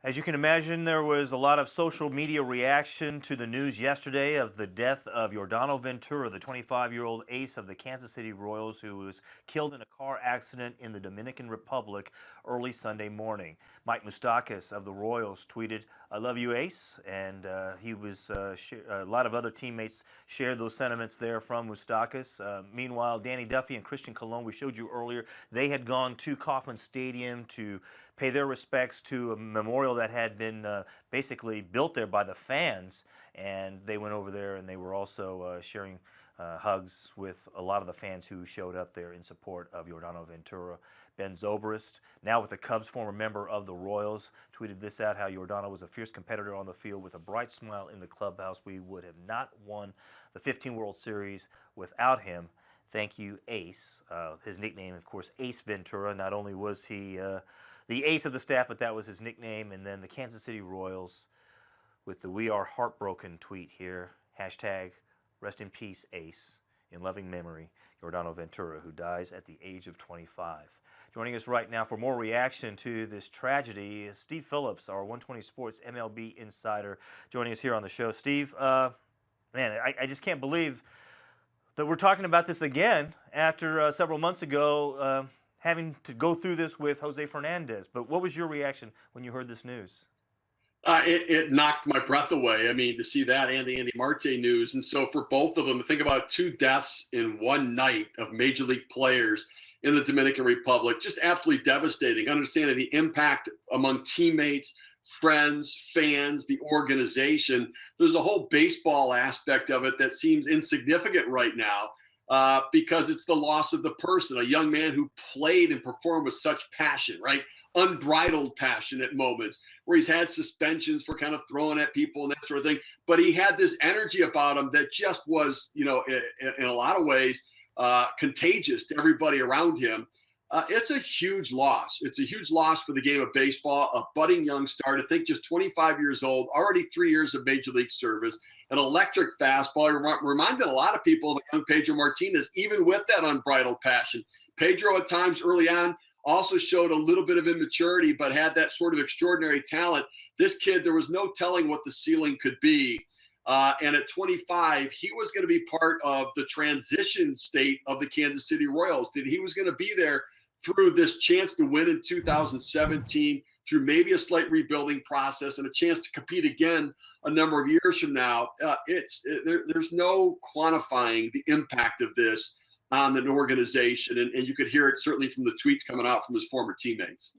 As you can imagine, there was a lot of social media reaction to the news yesterday of the death of Yordano Ventura, the 25-year-old ace of the Kansas City Royals, who was killed in a car accident in the Dominican Republic early Sunday morning. Mike Moustakas of the Royals tweeted, "I love you, ace," and a lot of other teammates shared those sentiments there from Moustakas. Meanwhile, Danny Duffy and Christian Colon, we showed you earlier, they had gone to Kauffman Stadium to pay their respects to a memorial that had been basically built there by the fans, and they went over there and they were also sharing hugs with a lot of the fans who showed up there in support of Yordano Ventura. Ben Zobrist, now with the Cubs, former member of the Royals, tweeted this out: how Yordano was a fierce competitor on the field with a bright smile in the clubhouse. We would have not won the 15 World Series without him. Thank you, Ace. His nickname, of course, Ace Ventura. Not only was he the ace of the staff, but that was his nickname. And then the Kansas City Royals with the "We Are Heartbroken" tweet here. Hashtag rest in peace, ace. In loving memory, Yordano Ventura, who dies at the age of 25. Joining us right now for more reaction to this tragedy is Steve Phillips, our 120 Sports MLB insider, joining us here on the show. Steve, man, I just can't believe that we're talking about this again after several months ago having to go through this with Jose Fernandez. But what was your reaction when you heard this news? It knocked my breath away. I mean, to see that and the Andy Marte news. And so for both of them, to think about two deaths in one night of major league players in the Dominican Republic, just absolutely devastating. Understanding the impact among teammates, friends, fans, the organization. There's a whole baseball aspect of it that seems insignificant right now because it's the loss of the person, a young man who played and performed with such passion, right? Unbridled passion at moments where he's had suspensions for kind of throwing at people and that sort of thing. But he had this energy about him that just was, in a lot of ways, contagious to everybody around him. It's a huge loss. It's a huge loss for the game of baseball. A budding young star, to think just 25 years old, already 3 years of major league service, an electric fastball. Reminded a lot of people of young Pedro Martinez, even with that unbridled passion. Pedro at times early on also showed a little bit of immaturity, but had that sort of extraordinary talent. This kid, there was no telling what the ceiling could be. And at 25, he was going to be part of the transition state of the Kansas City Royals. That he was going to be there through this chance to win in 2017, through maybe a slight rebuilding process and a chance to compete again a number of years from now. There's no quantifying the impact of this on an organization. And you could hear it certainly from the tweets coming out from his former teammates.